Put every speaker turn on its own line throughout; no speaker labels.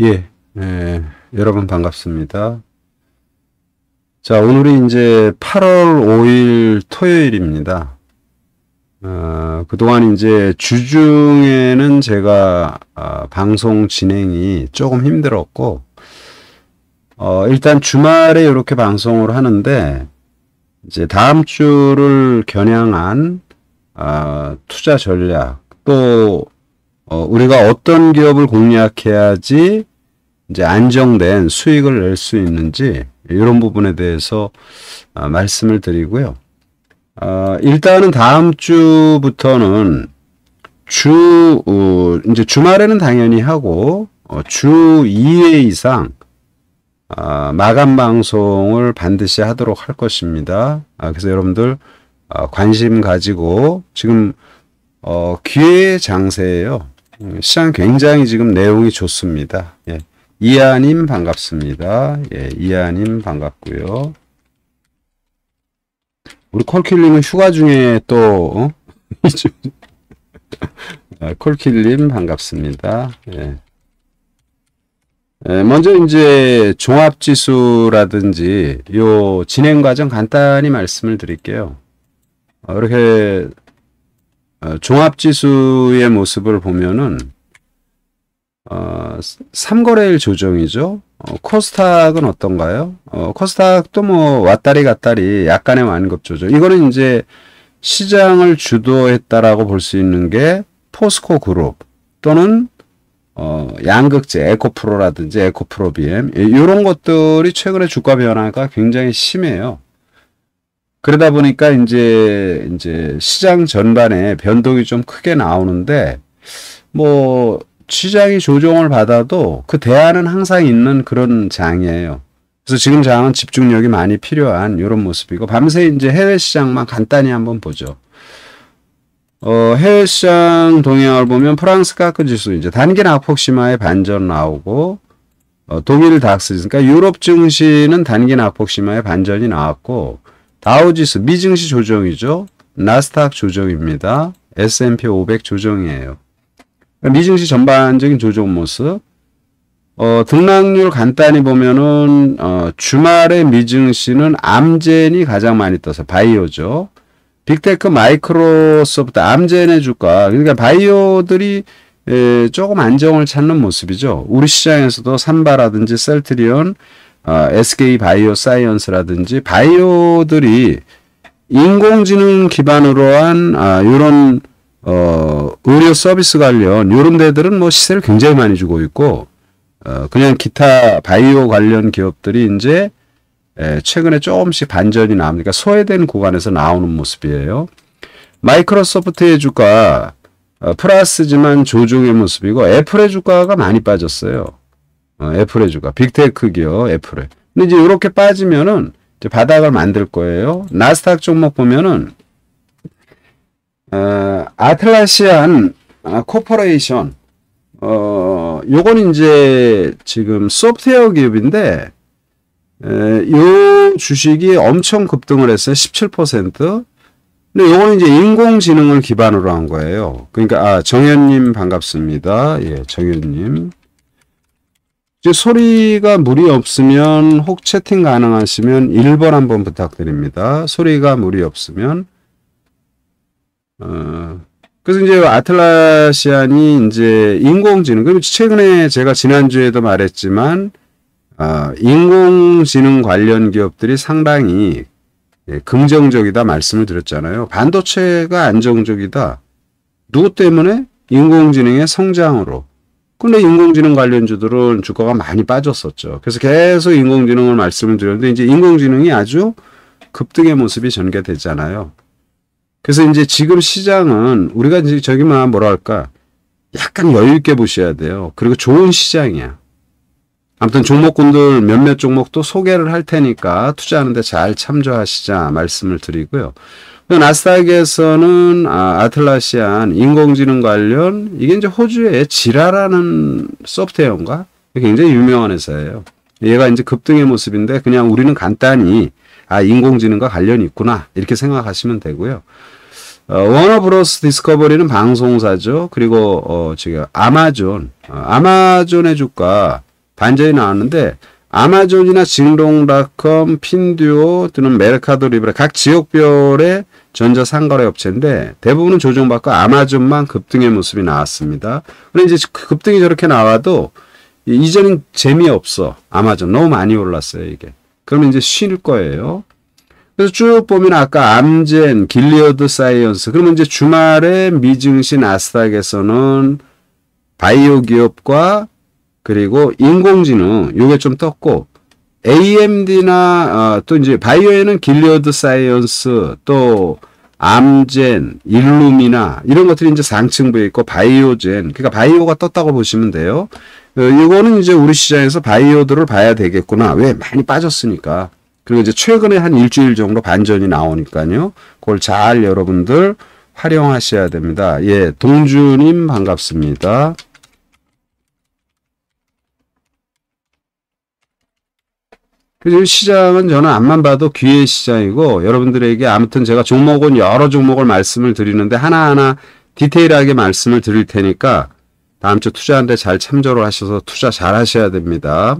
예, 여러분 반갑습니다. 자, 오늘이 이제 8월 5일 토요일입니다. 그동안 이제 주중에는 제가 방송 진행이 조금 힘들었고, 일단 주말에 이렇게 방송을 하는데, 이제 다음 주를 겨냥한 투자 전략, 또 우리가 어떤 기업을 공략해야지 이제 안정된 수익을 낼 수 있는지 이런 부분에 대해서 말씀을 드리고요. 일단은 다음 주부터는 이제 주말에는 당연히 하고 주 2회 이상 마감 방송을 반드시 하도록 할 것입니다. 그래서 여러분들 관심 가지고 지금 기회의 장세예요. 시장 굉장히 지금 내용이 좋습니다. 예. 이하님 반갑습니다. 예, 이하님 반갑고요. 우리 콜킬님은 휴가 중에 또 콜킬님 반갑습니다. 예. 먼저 이제 종합지수라든지 요 진행 과정 간단히 말씀을 드릴게요. 이렇게 종합지수의 모습을 보면은 3거래일 조정이죠. 코스닥은 어떤가요? 코스닥도 뭐 왔다리 갔다리 약간의 완급 조정. 이거는 이제 시장을 주도했다라고 볼 수 있는 게 포스코 그룹 또는 양극재 에코프로라든지 에코프로 BM 이런 것들이 최근에 주가 변화가 굉장히 심해요. 그러다 보니까 이제 시장 전반에 변동이 좀 크게 나오는데 뭐 시장이 조정을 받아도 그 대안은 항상 있는 그런 장이에요. 그래서 지금 장은 집중력이 많이 필요한 이런 모습이고 밤새 이제 해외 시장만 간단히 한번 보죠. 해외 시장 동향을 보면 프랑스 카크 지수 이제 단기 낙폭 심화의 반전 나오고 독일 닥스 그러니까 유럽 증시는 단기 낙폭 심화의 반전이 나왔고 다우지수 미증시 조정이죠. 나스닥 조정입니다. S&P 500 조정이에요. 미증시 전반적인 조정 모습. 등락률 간단히 보면은 주말에 미증시는 암젠이 가장 많이 떠서 바이오죠. 빅테크 마이크로소프트 암젠의 주가 그러니까 바이오들이 조금 안정을 찾는 모습이죠. 우리 시장에서도 삼바라든지 셀트리온 SK 바이오 사이언스라든지 바이오들이 인공지능 기반으로 한 이런 의료 서비스 관련 이런 데들은 뭐 시세를 굉장히 많이 주고 있고 그냥 기타 바이오 관련 기업들이 이제 최근에 조금씩 반전이 나옵니다. 소외된 구간에서 나오는 모습이에요. 마이크로소프트의 주가 플러스지만 조정의 모습이고 애플의 주가가 많이 빠졌어요. 애플의 주가 빅테크 기업 애플의. 근데 이제 이렇게 빠지면은 이제 바닥을 만들 거예요. 나스닥 종목 보면은 아틀라시안 코퍼레이션 요건 이제 지금 소프트웨어 기업인데 요 주식이 엄청 급등을 했어요. 17%. 근데 요거는 이제 인공지능을 기반으로 한 거예요. 그러니까 정현님 반갑습니다. 예, 정현님. 이제 소리가 무리 없으면 혹 채팅 가능하시면 1번 한번 부탁드립니다. 소리가 무리 없으면 그래서 이제 아틀라시안이 이제 인공지능 그리고 최근에 제가 지난주에도 말했지만 인공지능 관련 기업들이 상당히 긍정적이다 말씀을 드렸잖아요. 반도체가 안정적이다. 누구 때문에? 인공지능의 성장으로. 근데 인공지능 관련주들은 주가가 많이 빠졌었죠. 그래서 계속 인공지능을 말씀을 드렸는데 이제 인공지능이 아주 급등의 모습이 전개되잖아요. 그래서 이제 지금 시장은 우리가 이제 저기만 뭐랄까 약간 여유 있게 보셔야 돼요. 그리고 좋은 시장이야. 아무튼 종목군들 몇몇 종목도 소개를 할 테니까 투자하는데 잘 참조하시자 말씀을 드리고요. 나스닥에서는 아틀라시안 인공지능 관련 이게 이제 호주의 지라라는 소프트웨어인가 굉장히 유명한 회사예요. 얘가 이제 급등의 모습인데 그냥 우리는 간단히 인공지능과 관련이 있구나 이렇게 생각하시면 되고요. 워너브로스 디스커버리는 방송사죠. 그리고 지금 아마존의 주가 반전이 나왔는데 아마존이나 징롱닷컴, 핀듀오 또는 메르카도 리브레 각 지역별의 전자 상거래 업체인데 대부분은 조정받고 아마존만 급등의 모습이 나왔습니다. 그런데 이제 급등이 저렇게 나와도 이제는 재미없어. 아마존 너무 많이 올랐어요, 이게. 그러면 이제 쉴 거예요. 그래서 쭉 보면 아까 암젠, 길리어드 사이언스. 그러면 이제 주말에 미증시 나스닥에서는 바이오 기업과 그리고 인공지능 요게 좀 떴고 AMD나 또 이제 바이오에는 길리어드 사이언스 또 암젠, 일루미나 이런 것들이 이제 상층부에 있고 바이오젠 그러니까 바이오가 떴다고 보시면 돼요. 이거는 이제 우리 시장에서 바이오들을 봐야 되겠구나. 왜 많이 빠졌으니까. 그리고 이제 최근에 한 일주일 정도 반전이 나오니까요. 그걸 잘 여러분들 활용하셔야 됩니다. 예, 동주님 반갑습니다. 그래서 시장은 저는 앞만 봐도 귀의 시장이고 여러분들에게 아무튼 제가 종목은 여러 종목을 말씀을 드리는데 하나하나 디테일하게 말씀을 드릴 테니까 다음 주 투자하는데 잘 참조를 하셔서 투자 잘 하셔야 됩니다.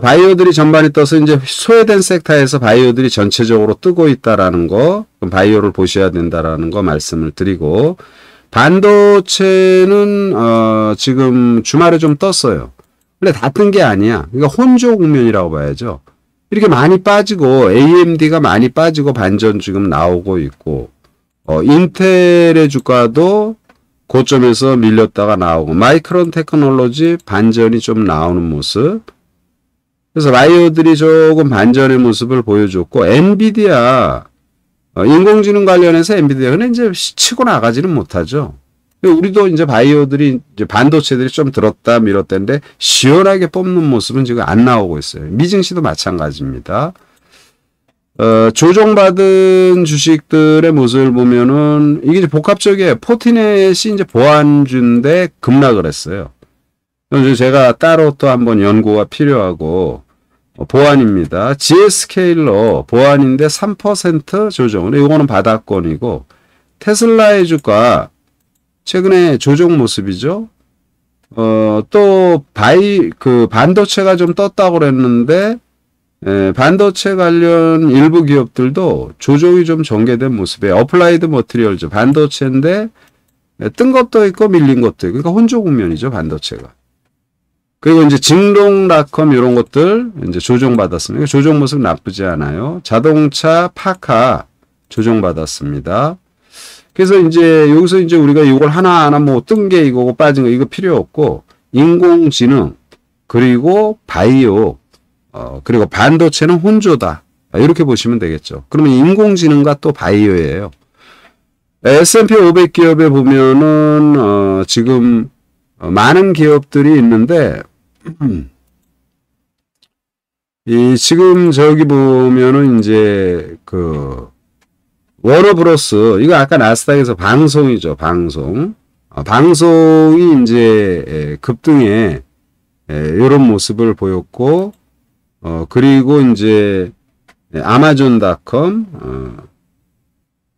바이오들이 전반이 떠서 이제 소외된 섹터에서 바이오들이 전체적으로 뜨고 있다라는 거, 그럼 바이오를 보셔야 된다라는 거 말씀을 드리고 반도체는 지금 주말에 좀 떴어요. 근데 다 뜬 게 아니야. 그러니까 혼조 국면이라고 봐야죠. 이렇게 많이 빠지고 AMD가 많이 빠지고 반전 지금 나오고 있고 인텔의 주가도 고점에서 밀렸다가 나오고 마이크론 테크놀로지 반전이 좀 나오는 모습. 그래서 바이오들이 조금 반전의 모습을 보여줬고 엔비디아 인공지능 관련해서 엔비디아 근데 이제 치고 나가지는 못하죠. 우리도 이제 바이오들이 이제 반도체들이 좀 들었다 밀었다는데 시원하게 뽑는 모습은 지금 안 나오고 있어요. 미증시도 마찬가지입니다. 조정받은 주식들의 모습을 보면은 이게 이제 복합적이에요. 포티넷이 이제 보완주인데 급락을 했어요. 그래서 제가 따로 또 한번 연구가 필요하고 보완입니다. GS케일러 보완인데 3% 조정. 근데 이거는 바닥권이고 테슬라의 주가 최근에 조정 모습이죠. 또 반도체가 좀 떴다고 그랬는데 반도체 관련 일부 기업들도 조정이 좀 전개된 모습이에요. 어플라이드 머티리얼즈 반도체인데 뜬 것도 있고 밀린 것도 있고 그러니까 혼조 국면이죠, 반도체가. 그리고 이제 징롱닷컴 이런 것들 이제 조정받았습니다. 조정 모습 나쁘지 않아요. 자동차 파카 조정받았습니다. 그래서 이제 여기서 이제 우리가 이걸 하나하나 뭐 뜬 게 이거고 빠진 거 이거 필요 없고 인공지능 그리고 바이오 그리고 반도체는 혼조다. 이렇게 보시면 되겠죠. 그러면 인공지능과 또 바이오예요. S&P 500 기업에 보면은 지금 많은 기업들이 있는데 지금 저기 보면은 이제 워너브로스 이거 아까 나스닥에서 방송이죠. 방송이 이제 급등에 이런 모습을 보였고 그리고 이제 아마존닷컴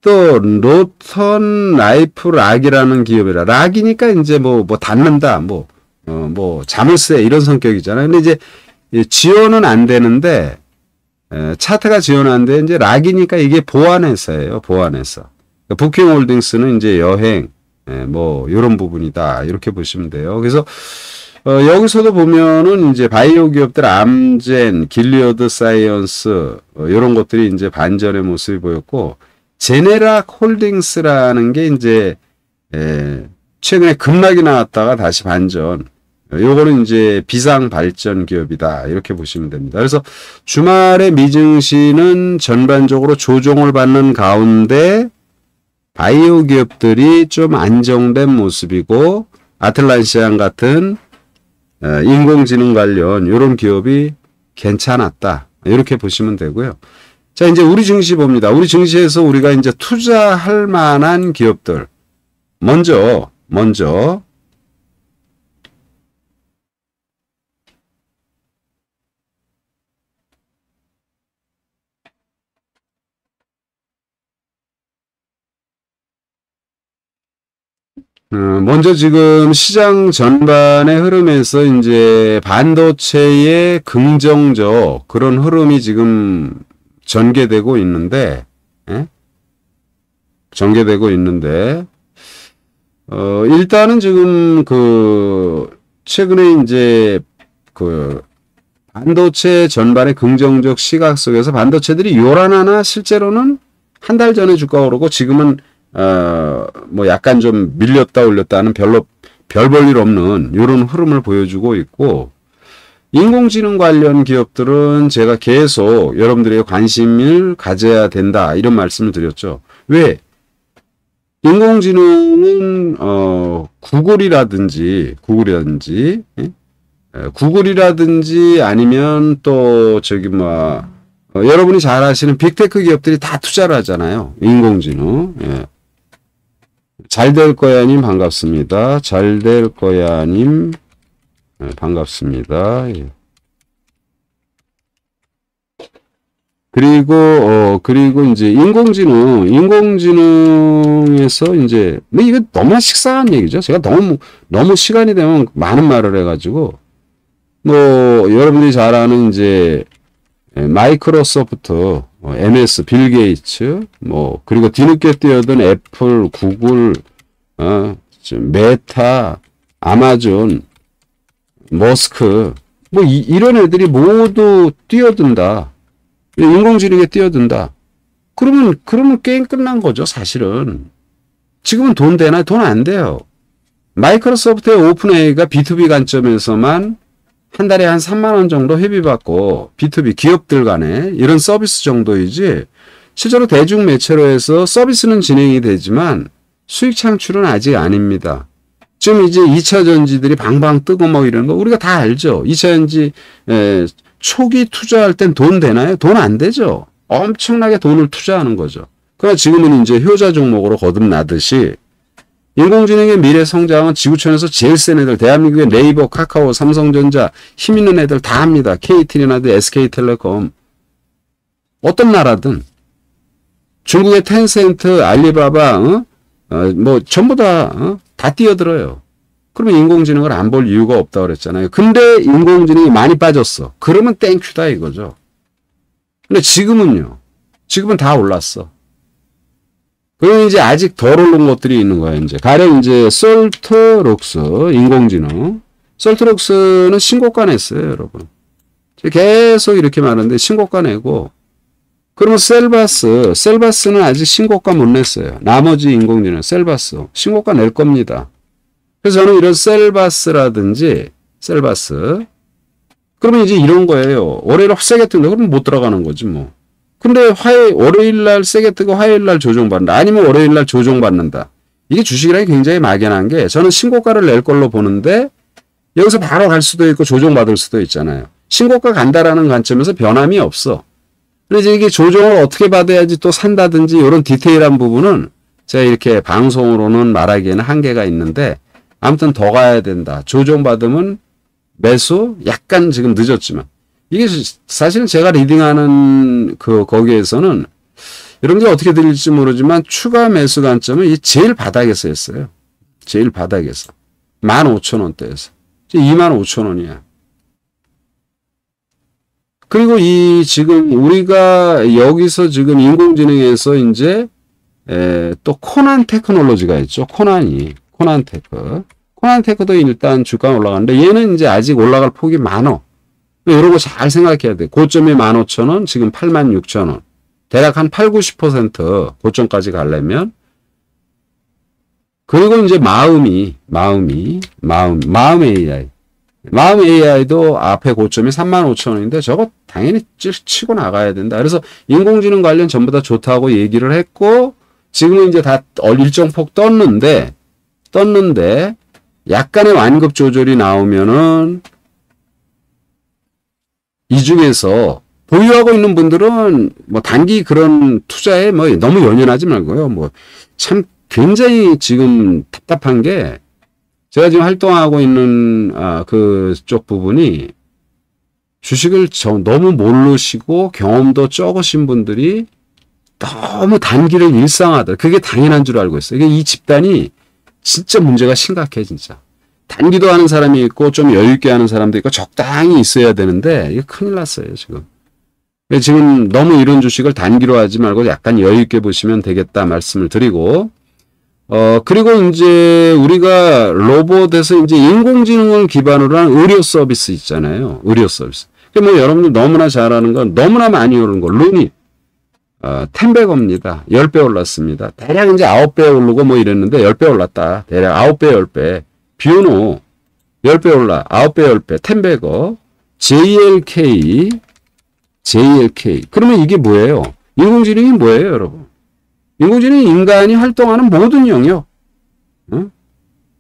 또 로턴 라이프 락이라는 기업이라 락이니까 이제 뭐 닫는다 뭐 자물쇠 이런 성격이잖아요. 근데 이제 지원은 안 되는데 차트가 지원 안 돼 이제 락이니까 이게 보안회사예요. 보안회사. 부킹홀딩스는 이제 여행 뭐 이런 부분이다 이렇게 보시면 돼요. 그래서 여기서도 보면은 이제 바이오 기업들 암젠, 길리어드 사이언스 이런 것들이 이제 반전의 모습이 보였고 제네락 홀딩스라는 게 이제 최근에 급락이 나왔다가 다시 반전. 요거는 이제 비상 발전 기업이다. 이렇게 보시면 됩니다. 그래서 주말에 미증시는 전반적으로 조정을 받는 가운데 바이오 기업들이 좀 안정된 모습이고 아틀란시안 같은 인공지능 관련 이런 기업이 괜찮았다. 이렇게 보시면 되고요. 자, 이제 우리 증시 봅니다. 우리 증시에서 우리가 이제 투자할 만한 기업들. 먼저 먼저 지금 시장 전반의 흐름에서 이제 반도체의 긍정적 그런 흐름이 지금 전개되고 있는데, 예? 전개되고 있는데, 일단은 지금 최근에 이제 반도체 전반의 긍정적 시각 속에서 반도체들이 요란하나 실제로는 한 달 전에 주가가 오르고 지금은 뭐 약간 좀 밀렸다 올렸다 하는 별로 별 볼 일 없는 이런 흐름을 보여주고 있고, 인공지능 관련 기업들은 제가 계속 여러분들의 관심을 가져야 된다 이런 말씀을 드렸죠. 왜? 인공지능은 구글이라든지 아니면 또 여러분이 잘 아시는 빅테크 기업들이 다 투자를 하잖아요. 인공지능. 예. 잘 될 거야님 반갑습니다. 잘 될 거야님 반갑습니다. 예. 그리고 이제 인공지능에서 이제 이거 너무나 식상한 얘기죠. 제가 너무 시간이 되면 많은 말을 해가지고 여러분들이 잘 아는 이제 마이크로소프트, MS, 빌 게이츠, 그리고 뒤늦게 뛰어든 애플, 구글, 메타, 아마존, 머스크, 이런 애들이 모두 뛰어든다. 인공지능에 뛰어든다. 그러면 게임 끝난 거죠, 사실은. 지금은 돈 되나? 돈 안 돼요. 마이크로소프트의 오픈 AI가 B2B 관점에서만 한 달에 한 3만 원 정도 회비받고 B2B 기업들 간에 이런 서비스 정도이지, 실제로 대중 매체로 해서 서비스는 진행이 되지만 수익 창출은 아직 아닙니다. 지금 이제 2차 전지들이 방방 뜨고 이런 거 우리가 다 알죠. 2차 전지 초기 투자할 땐 돈 되나요? 돈 안 되죠. 엄청나게 돈을 투자하는 거죠. 그러나 지금은 이제 효자 종목으로 거듭나듯이 인공지능의 미래 성장은 지구촌에서 제일 센 애들, 대한민국의 네이버, 카카오, 삼성전자, 힘 있는 애들 다 합니다. KT라든지 SK텔레콤. 어떤 나라든. 중국의 텐센트, 알리바바, 전부 다 뛰어들어요. 그러면 인공지능을 안 볼 이유가 없다고 그랬잖아요. 근데 인공지능이 많이 빠졌어. 그러면 땡큐다 이거죠. 근데 지금은 다 올랐어. 그럼 이제 아직 덜 오른 것들이 있는 거예요, 이제. 가령 이제 솔트록스, 인공지능. 솔트록스는 신고가 냈어요, 여러분. 계속 이렇게 말하는데 신고가 내고. 그러면 셀바스는 아직 신고가 못 냈어요. 나머지 인공지능, 셀바스. 신고가 낼 겁니다. 그래서 저는 이런 셀바스. 그러면 이제 이런 거예요. 월요일 세게 뜬다. 그러면 못 들어가는 거지, 뭐. 근데 월요일 날 세게 뜨고 화요일 날 조정받는다. 아니면 월요일 날 조정받는다. 이게 주식이라는 게 굉장히 막연한 게, 저는 신고가를 낼 걸로 보는데 여기서 바로 갈 수도 있고 조정받을 수도 있잖아요. 신고가 간다라는 관점에서 변함이 없어. 근데 이제 이게 조정을 어떻게 받아야지 또 산다든지 이런 디테일한 부분은 제가 이렇게 방송으로는 말하기에는 한계가 있는데, 아무튼 더 가야 된다. 조정받으면 매수 약간 지금 늦었지만, 이게 사실은 제가 리딩하는 거기에서는 여러분들이 어떻게 들릴지 모르지만 추가 매수 관점은 이 제일 바닥에서 했어요. 제일 바닥에서. 15,000원대에서. 25,000원이야. 그리고 지금 우리가 여기서 지금 인공지능에서 이제 또 코난 테크놀로지가 있죠. 코난테크도 일단 주가가 올라가는데 얘는 이제 아직 올라갈 폭이 많어. 이런 거 잘 생각해야 돼. 고점이 15,000원, 지금 86,000원. 대략 한 8, 90% 고점까지 가려면. 그리고 이제 마음 AI. 마음 AI도 앞에 고점이 35,000원인데 저거 당연히 치고 나가야 된다. 그래서 인공지능 관련 전부 다 좋다고 얘기를 했고, 지금은 이제 다 일정 폭 떴는데 약간의 완급 조절이 나오면은 이 중에서 보유하고 있는 분들은 단기 그런 투자에 너무 연연하지 말고요. 참 굉장히 지금 답답한 게, 제가 지금 활동하고 있는 그쪽 부분이 주식을 너무 모르시고 경험도 적으신 분들이 너무 단기를 일상화하다. 그게 당연한 줄 알고 있어요. 이 집단이 진짜 문제가 심각해 진짜. 단기도 하는 사람이 있고 좀 여유 있게 하는 사람도 있고 적당히 있어야 되는데 이게 큰일 났어요 지금. 지금 너무 이런 주식을 단기로 하지 말고 약간 여유 있게 보시면 되겠다 말씀을 드리고, 그리고 이제 우리가 로봇에서 이제 인공지능을 기반으로 한 의료 서비스 있잖아요. 의료 서비스. 뭐 여러분들 너무나 잘 아는 건 너무나 많이 오르는 거 루니 10배겁니다. 10배 올랐습니다. 대략 이제 9배 오르고 뭐 이랬는데 10배 올랐다. 대략 9배 10배. 비오노 10배 올라 9배 10배 10배거 JLK 그러면 이게 뭐예요? 인공지능이 뭐예요 여러분? 인공지능이 인간이 활동하는 모든 영역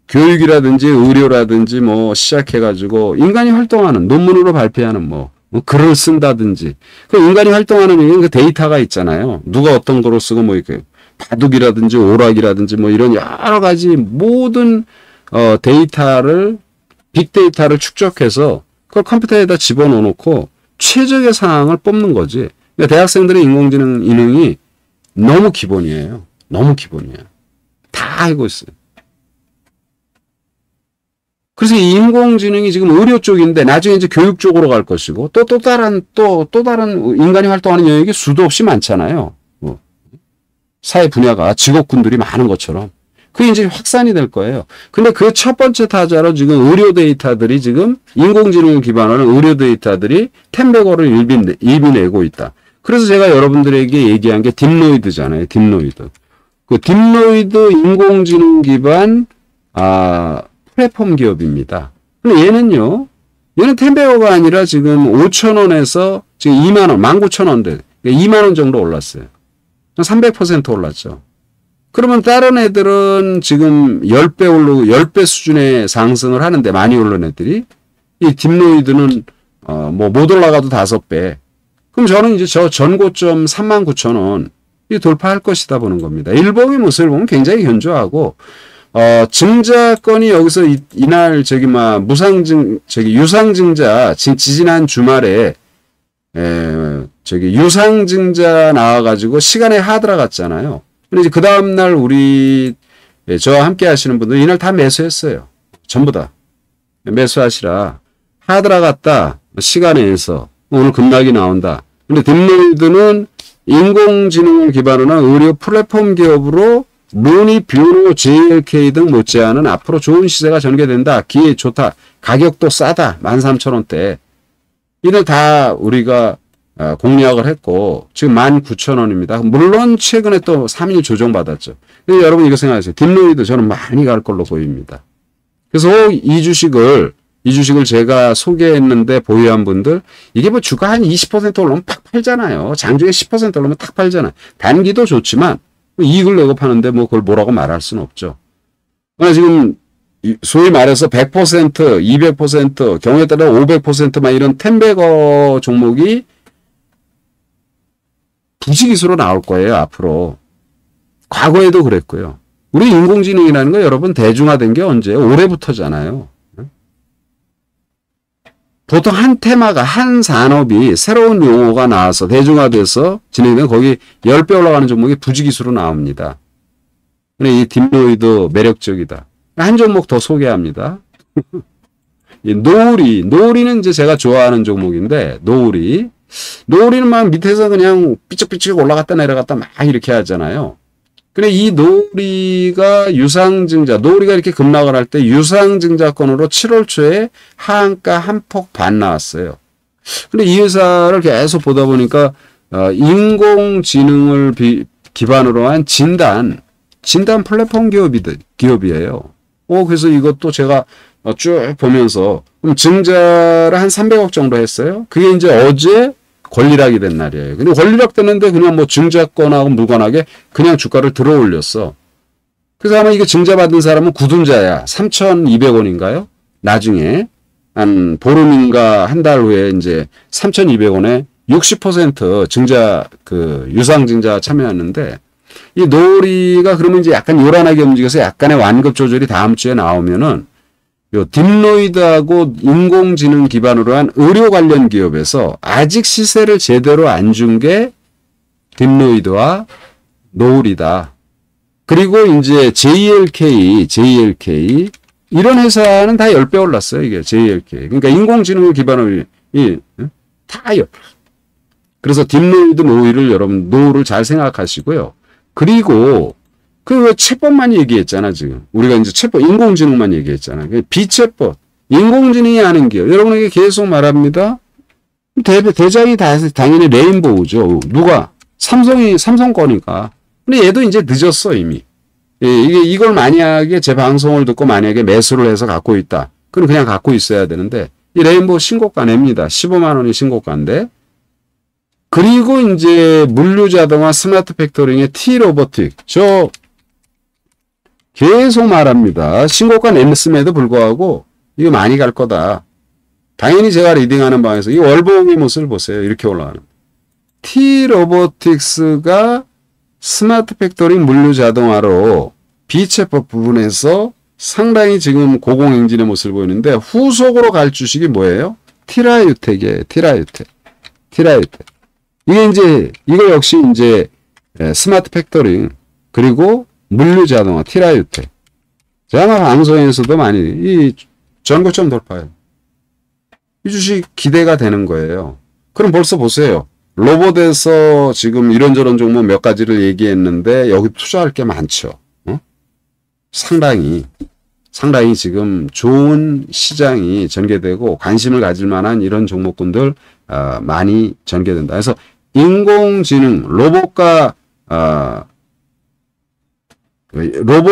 교육이라든지 의료라든지 뭐 시작해가지고 인간이 활동하는 논문으로 발표하는 뭐 글을 쓴다든지 그 인간이 활동하는 그 데이터가 있잖아요. 누가 어떤 거로 쓰고 뭐 이렇게 바둑이라든지 오락이라든지 뭐 이런 여러 가지 모든 데이터를 빅데이터를 축적해서 그걸 컴퓨터에다 집어넣어 놓고 최적의 상황을 뽑는 거지. 그러니까 대학생들의 인공지능 이능이 너무 기본이에요. 너무 기본이에요. 다 알고 있어요. 그래서 이 인공지능이 지금 의료 쪽인데 나중에 이제 교육 쪽으로 갈 것이고 또 다른 인간이 활동하는 영역이 수도 없이 많잖아요. 뭐 사회 분야가 직업군들이 많은 것처럼 그게 이제 확산이 될 거예요. 근데 그 첫 번째 타자로 지금 의료 데이터들이 지금 인공지능을 기반으로 한 의료 데이터들이 10배거를 일비 내고 있다. 그래서 제가 여러분들에게 얘기한 게 딥노이드잖아요. 딥노이드. 그 딥노이드 인공지능 기반 플랫폼 기업입니다. 근데 얘는 10배거가 아니라 지금 5,000원에서 지금 2만원, 19,000원대, 2만원 정도 올랐어요. 300% 올랐죠. 그러면 다른 애들은 지금 10배 오르고 10배 수준의 상승을 하는데 많이 오른 애들이 이 딥노이드는 뭐 못 올라가도 5배. 그럼 저는 이제 저 전고점 39,000원 이 돌파할 것이다 보는 겁니다. 일봉의 모습을 보면 굉장히 현저하고 증자권이 여기서 이날 유상증자 지지난 주말에 유상증자 나와가지고 시간에 하드라 갔잖아요. 근데 이제 그 다음날 저와 함께 하시는 분들 이날 다 매수했어요. 전부 다. 매수하시라. 하드라 갔다. 시간에서 오늘 급락이 나온다. 근데 딥노이드는 인공지능을 기반으로 한 의료 플랫폼 기업으로 루니, 뷰노, JLK 등 못지않은 앞으로 좋은 시세가 전개된다. 기회 좋다. 가격도 싸다. 13,000원대. 이들 다 우리가 공략을 했고 지금 19,000원입니다. 물론 최근에 또 3일 조정받았죠. 근데 여러분 이거 생각하세요. 딥노이드 저는 많이 갈 걸로 보입니다. 그래서 이 주식을 제가 소개했는데 보유한 분들 이게 뭐 주가 한 20% 올라오면 딱 팔잖아요. 장중에 10% 올라오면 딱 팔잖아요. 단기도 좋지만 이익을 내고 파는데 뭐 그걸 뭐라고 말할 수는 없죠. 그러나 지금 소위 말해서 100%, 200%, 경우에 따라 500%만 이런 10배거 종목이 부지기수로 나올 거예요, 앞으로. 과거에도 그랬고요. 우리 인공지능이라는 거 여러분 대중화된 게 언제예요? 올해부터잖아요. 보통 한 테마가, 한 산업이 새로운 용어가 나와서 대중화돼서 진행되면 거기 10배 올라가는 종목이 부지기수로 나옵니다. 근데 이 딥노이드 매력적이다. 한 종목 더 소개합니다. 이 노을이는 이제 제가 좋아하는 종목인데, 노을이는 막 밑에서 그냥 삐쩍삐쩍 올라갔다 내려갔다 막 이렇게 하잖아요. 근데 이 노을이가 노을이가 이렇게 급락을 할 때 유상증자권으로 7월 초에 하한가 한 폭 반 나왔어요. 근데 이 회사를 계속 보다 보니까, 인공지능을 기반으로 한 진단 플랫폼 기업이에요. 그래서 이것도 제가 쭉 보면서, 그럼 증자를 한 300억 정도 했어요. 그게 이제 어제 권리락이 된 날이에요. 근데 권리락 됐는데 그냥 뭐 증자권하고 무관하게 그냥 주가를 들어 올렸어. 그래서 아마 이게 증자받은 사람은 굳은자야. 3,200원인가요? 나중에 한 보름인가 한 달 후에 이제 3,200원에 60% 증자, 유상증자 참여했는데, 이 노을이가 그러면 이제 약간 요란하게 움직여서 약간의 완급 조절이 다음 주에 나오면은 요 딥노이드하고 인공지능 기반으로 한 의료 관련 기업에서 아직 시세를 제대로 안 준 게 딥노이드와 노을이다. 그리고 이제 JLK 이런 회사는 다 10배 올랐어요. 이게 JLK. 그러니까 인공지능을 기반으로 다 10배. 그래서 딥노이드 노이를 여러분 노를 잘 생각하시고요. 그리고 그 챗봇만 얘기했잖아 지금. 우리가 이제 챗봇 인공지능만 얘기했잖아. 비챗봇 인공지능이 하는 기업. 여러분에게 계속 말합니다. 대장이 당연히 레인보우죠. 누가? 삼성 거니까. 근데 얘도 이제 늦었어 이미. 이걸 만약에 제 방송을 듣고 만약에 매수를 해서 갖고 있다. 그럼 그냥 갖고 있어야 되는데 이 레인보우 신고가 냅니다. 15만 원이 신고가인데. 그리고 이제 물류자동화 스마트 팩토링의 T-로보틱. 저 계속 말합니다. 신고가 냈음에도 불구하고 이거 많이 갈 거다. 당연히 제가 리딩하는 방에서 이 월봉의 모습을 보세요. 이렇게 올라가는. T-로보틱스가 스마트 팩토링 물류 자동화로 비체법 부분에서 상당히 지금 고공행진의 모습을 보이는데 후속으로 갈 주식이 뭐예요? 티라유텍이에요. 티라유텍. 이거 역시 이제 스마트 팩토링 그리고 물류 자동화 티라유텍. 제가 방송에서도 많이 이 전고점 돌파예요. 이 주식 기대가 되는 거예요. 그럼 벌써 보세요. 로봇에서 지금 이런저런 종목 몇 가지를 얘기했는데 여기 투자할 게 많죠. 상당히 지금 좋은 시장이 전개되고 관심을 가질 만한 이런 종목군들 많이 전개된다. 그래서 인공지능 로봇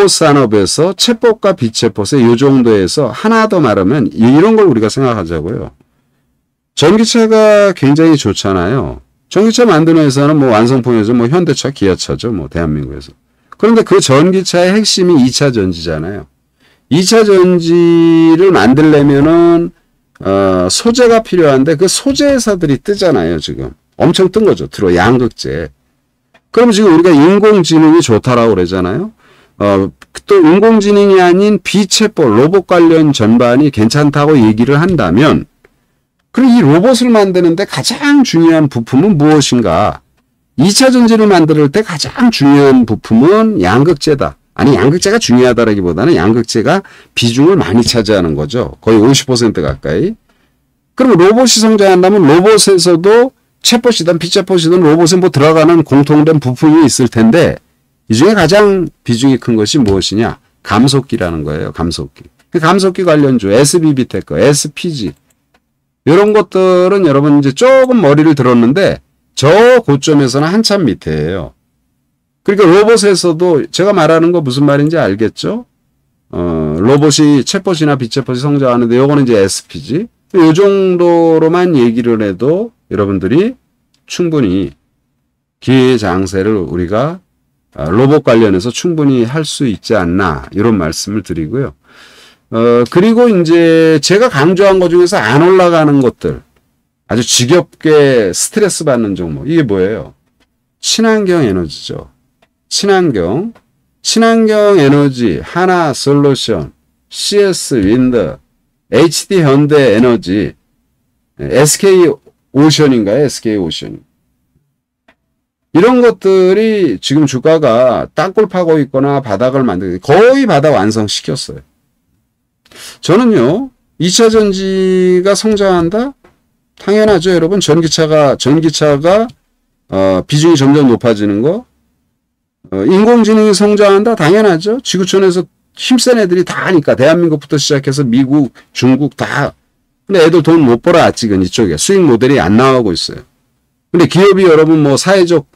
산업에서 챗봇과 비챗봇의 이 정도에서 하나 더 말하면 이런 걸 우리가 생각하자고요. 전기차가 굉장히 좋잖아요. 전기차 만드는 회사는 뭐 완성품에서 뭐 현대차, 기아차죠. 뭐 대한민국에서. 그런데 그 전기차의 핵심이 2차 전지잖아요. 2차 전지를 만들려면은 소재가 필요한데 그 소재 회사들이 뜨잖아요. 지금 엄청 뜬 거죠. 양극재. 그럼 지금 우리가 인공지능이 좋다라고 그러잖아요. 또 인공지능이 아닌 비챗봇 로봇 관련 전반이 괜찮다고 얘기를 한다면 그럼 이 로봇을 만드는데 가장 중요한 부품은 무엇인가? 2차 전지를 만들 때 가장 중요한 부품은 양극재다. 아니 양극재가 중요하다라기보다는 양극재가 비중을 많이 차지하는 거죠. 거의 50% 가까이. 그럼 로봇이 성장한다면 로봇에서도 챗봇이든 비챗봇이든 로봇에 뭐 들어가는 공통된 부품이 있을 텐데 이 중에 가장 비중이 큰 것이 무엇이냐? 감속기라는 거예요. 감속기. 감속기 관련주 SBB테크, SPG 이런 것들은 여러분 이제 조금 머리를 들었는데 저 고점에서는 한참 밑에예요. 그러니까 로봇에서도 제가 말하는 거 무슨 말인지 알겠죠? 로봇이 챗봇이나 비챗봇이 성장하는데 요거는 이제 SPG. 요 정도로만 얘기를 해도 여러분들이 충분히 기회 장세를 우리가 로봇 관련해서 충분히 할 수 있지 않나 이런 말씀을 드리고요. 그리고 이제 제가 강조한 것 중에서 안 올라가는 것들 아주 지겹게 스트레스 받는 종목 이게 뭐예요? 친환경 에너지죠. 친환경 에너지 하나솔루션 CS 윈드 HD 현대 에너지 SK 오션인가요? SK 오션 이런 것들이 지금 주가가 땅굴 파고 있거나 바닥을 만들고 거의 바닥 완성시켰어요. 저는요 2차 전지가 성장한다? 당연하죠 여러분. 전기차가 비중이 점점 높아지는 거 인공지능이 성장한다? 당연하죠. 지구촌에서 힘센 애들이 다 하니까 대한민국부터 시작해서 미국, 중국 다. 근데 애들 돈 못 벌어 아직은 이쪽에 수익 모델이 안 나오고 있어요. 근데 기업이 여러분 뭐 사회적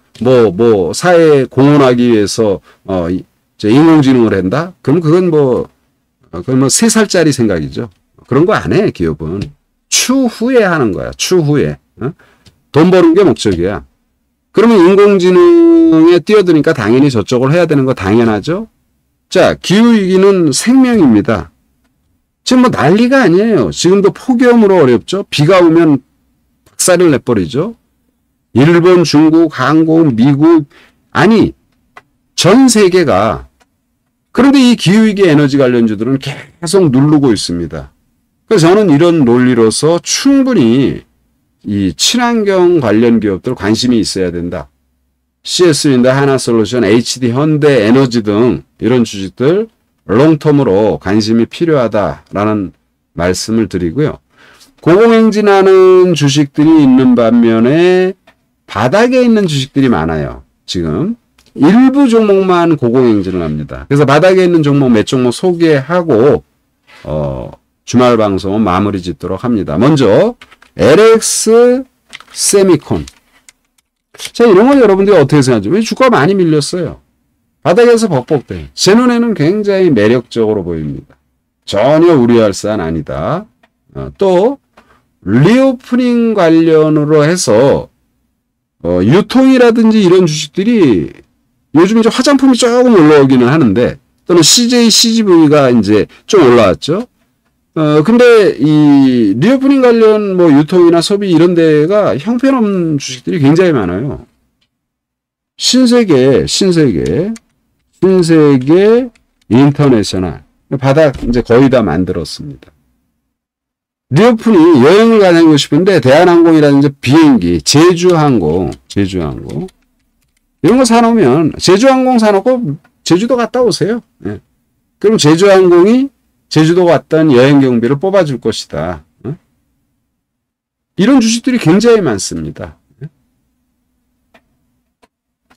사회 공헌하기 위해서 인공지능을 한다? 그럼 그건 뭐 3살짜리 생각이죠. 그런 거 안 해 기업은. 추후에 하는 거야. 추후에. 돈 버는 게 목적이야. 그러면 인공지능에 뛰어드니까 당연히 저쪽을 해야 되는 거 당연하죠. 자, 기후위기는 생명입니다. 지금 뭐 난리가 아니에요. 지금도 폭염으로 어렵죠. 비가 오면 박살을 내버리죠. 일본, 중국, 한국, 미국 아니 전 세계가 그런데 이 기후위기 에너지 관련주들은 계속 누르고 있습니다. 그래서 저는 이런 논리로서 충분히 이 친환경 관련 기업들 관심이 있어야 된다. CS인데 하나솔루션, HD 현대 에너지 등 이런 주식들 롱텀으로 관심이 필요하다라는 말씀을 드리고요. 고공행진하는 주식들이 있는 반면에 바닥에 있는 주식들이 많아요. 지금 일부 종목만 고공행진을 합니다. 그래서 바닥에 있는 종목 몇 종목 소개하고 주말 방송은 마무리 짓도록 합니다. 먼저 LX 세미콘. 자, 이런 거 여러분들이 어떻게 생각하죠? 왜 주가가 많이 밀렸어요? 바닥에서 벅벅대. 제 눈에는 굉장히 매력적으로 보입니다. 전혀 우려할 사안 아니다. 또 리오프닝 관련으로 해서 유통이라든지 이런 주식들이 요즘 이제 화장품이 조금 올라오기는 하는데, 또는 CJ, CGV가 이제 좀 올라왔죠. 근데 이 리오프닝 관련 뭐 유통이나 소비 이런 데가 형편없는 주식들이 굉장히 많아요. 신세계 인터내셔널. 바닥 이제 거의 다 만들었습니다. 리오프닝 여행을 가고 싶은데 대한항공이라든지 비행기, 제주항공 이런 거 사놓으면 제주항공 사놓고 제주도 갔다 오세요. 예. 그럼 제주항공이 제주도 갔던 여행 경비를 뽑아줄 것이다. 이런 주식들이 굉장히 많습니다.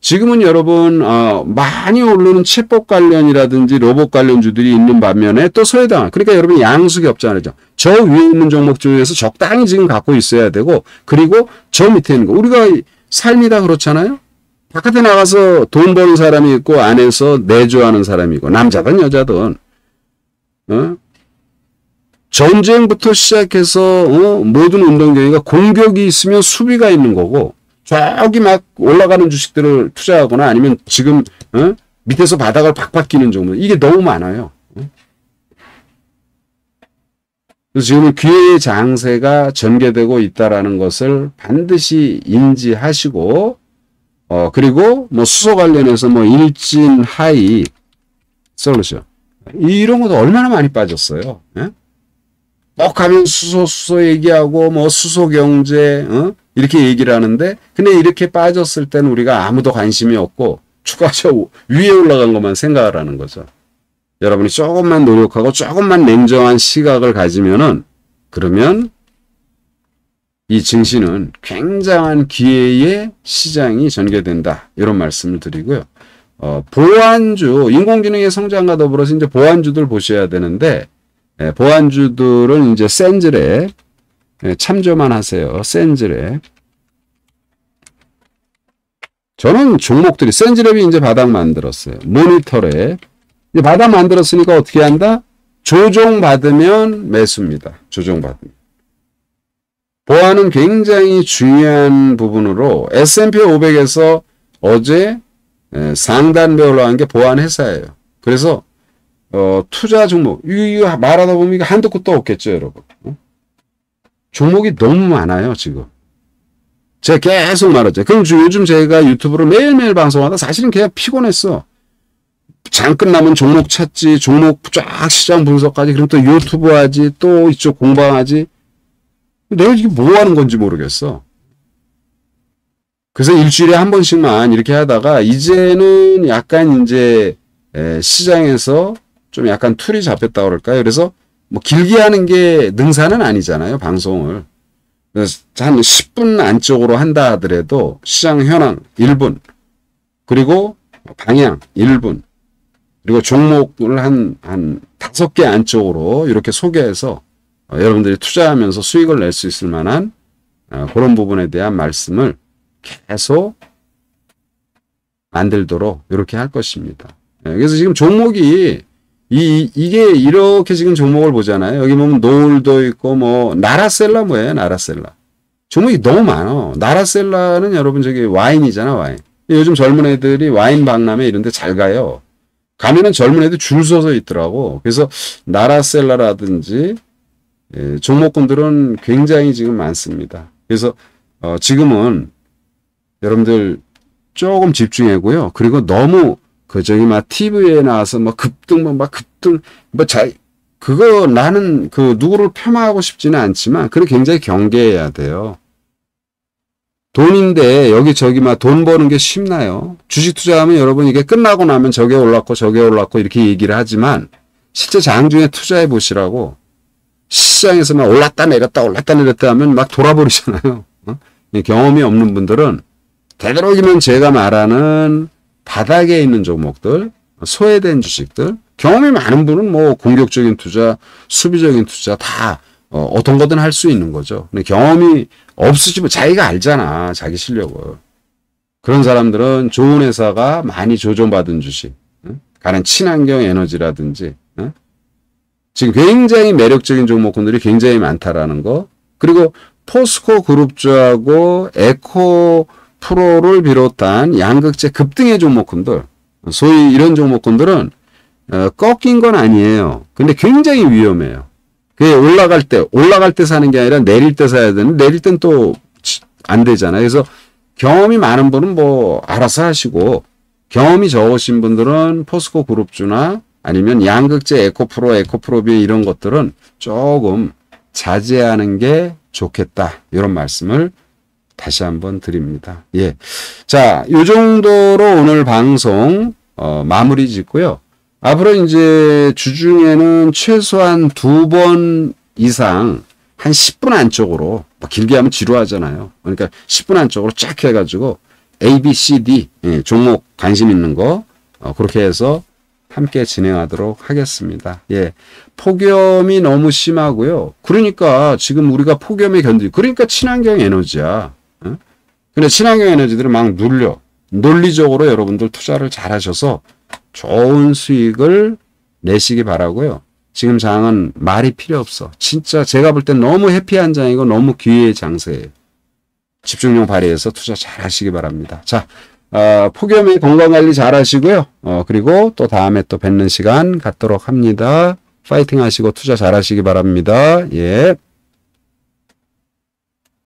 지금은 여러분 많이 오르는 챗봇 관련이라든지 로봇 관련주들이 있는 반면에 또 소외당. 그러니까 여러분 양수기 없잖아요. 저 위에 있는 종목 중에서 적당히 지금 갖고 있어야 되고, 그리고 저 밑에 있는 거. 우리가 삶이 다 그렇잖아요. 바깥에 나가서 돈 버는 사람이 있고 안에서 내조하는 사람이 있고, 남자든 여자든. 전쟁부터 시작해서 모든 운동 경기가 공격이 있으면 수비가 있는 거고, 저기 막 올라가는 주식들을 투자하거나 아니면 지금 밑에서 바닥을 박박 끼는 종목, 이게 너무 많아요. 그래서 지금 기회의 장세가 전개되고 있다라는 것을 반드시 인지하시고, 그리고 뭐 수소 관련해서 뭐 일진 하이 솔루션 이런 것도 얼마나 많이 빠졌어요. 예? 가면 수소 얘기하고 뭐 수소 경제 이렇게 얘기를 하는데, 근데 이렇게 빠졌을 때는 우리가 아무도 관심이 없고 주가가 위에 올라간 것만 생각을 하는 거죠. 여러분이 조금만 노력하고 조금만 냉정한 시각을 가지면은, 그러면 이 증시는 굉장한 기회의 시장이 전개된다. 이런 말씀을 드리고요. 보완주, 인공지능의 성장과 더불어서 이제 보완주들 보셔야 되는데, 보완주들은 이제 센즈랩, 참조만 하세요. 센즈랩. 저는 종목들이, 센즈랩이 이제 바닥 만들었어요. 모니터랩. 이제 바닥 만들었으니까 어떻게 한다? 조정받으면 매수입니다. 조정받으면. 보완은 굉장히 중요한 부분으로 S&P 500에서 어제 상단배 올라간 게 보완 회사예요. 그래서 투자 종목, 이거 말하다 보면 이거 한도 끝도 없겠죠, 여러분. 종목이 너무 많아요, 지금. 제가 계속 말하죠. 그럼 요즘 제가 유튜브로 매일매일 방송하다 사실은 그냥 피곤했어. 잠깐 남은 종목 찾지, 종목 쫙 시장 분석하지, 그럼 또 유튜브 하지, 또 이쪽 공방하지. 내가 이게 뭐 하는 건지 모르겠어. 그래서 일주일에 한 번씩만 이렇게 하다가 이제는 약간 이제 시장에서 좀 약간 툴이 잡혔다고 그럴까요? 그래서 뭐 길게 하는 게 능사는 아니잖아요, 방송을. 그래서 한 10분 안쪽으로 한다 하더라도 시장 현황 1분, 그리고 방향 1분, 그리고 종목을 한 5개 안쪽으로 이렇게 소개해서 여러분들이 투자하면서 수익을 낼 수 있을 만한 그런 부분에 대한 말씀을 계속 만들도록 이렇게 할 것입니다. 그래서 지금 종목이 이게 이렇게 지금 종목을 보잖아요. 여기 보면 노을도 있고 뭐 나라셀라 뭐예요? 나라셀라. 종목이 너무 많아. 나라셀라는 여러분 저기 와인이잖아, 와인. 요즘 젊은 애들이 와인 박람회 이런 데 잘 가요. 가면은 젊은 애들 줄 서서 있더라고. 그래서 나라셀라라든지 종목군들은 굉장히 지금 많습니다. 그래서 지금은 여러분들 조금 집중하고요. 그리고 너무 저기 막 TV에 나와서 막 급등 그거 나는 누구를 폄하하고 싶지는 않지만 그걸 굉장히 경계해야 돼요. 돈인데 여기저기 막 돈 버는 게 쉽나요? 주식 투자하면 여러분 이게 끝나고 나면 저게 올랐고 이렇게 얘기를 하지만 실제 장중에 투자해 보시라고 시장에서 막 올랐다 내렸다 하면 막 돌아버리잖아요. 경험이 없는 분들은 되도록이면 제가 말하는 바닥에 있는 종목들, 소외된 주식들, 경험이 많은 분은 뭐 공격적인 투자, 수비적인 투자 다 어떤 거든 할 수 있는 거죠. 근데 경험이 없으시면 자기가 알잖아. 자기 실력을. 그런 사람들은 좋은 회사가 많이 조정받은 주식, 가령 친환경 에너지라든지 지금 굉장히 매력적인 종목군들이 굉장히 많다라는 거. 그리고 포스코 그룹주하고 에코프로를 비롯한 양극재 급등의 종목군들, 소위 이런 종목군들은 꺾인 건 아니에요. 근데 굉장히 위험해요. 그게 올라갈 때 사는 게 아니라 내릴 때 사야 되는데 내릴 땐 또 안 되잖아요. 그래서 경험이 많은 분은 뭐 알아서 하시고 경험이 적으신 분들은 포스코 그룹주나 아니면 양극재 에코프로비 이런 것들은 조금 자제하는 게 좋겠다. 이런 말씀을 다시 한번 드립니다. 예. 자, 요 정도로 오늘 방송 마무리 짓고요. 앞으로 이제 주중에는 최소한 2번 이상 한 10분 안쪽으로, 길게 하면 지루하잖아요. 그러니까 10분 안쪽으로 쫙 해가지고 A, B, C, D 종목 관심 있는 거 그렇게 해서 함께 진행하도록 하겠습니다. 예. 폭염이 너무 심하고요. 그러니까 지금 우리가 폭염에 그러니까 친환경 에너지야. 근데 친환경 에너지들은 막 논리적으로 여러분들 투자를 잘 하셔서 좋은 수익을 내시기 바라고요. 지금 장은 말이 필요 없어. 진짜 제가 볼 땐 너무 해피한 장이고 너무 기회의 장세예요. 집중력 발휘해서 투자 잘 하시기 바랍니다. 자, 폭염에 건강관리 잘 하시고요. 그리고 또 다음에 또 뵙는 시간 갖도록 합니다. 파이팅 하시고 투자 잘 하시기 바랍니다. 예.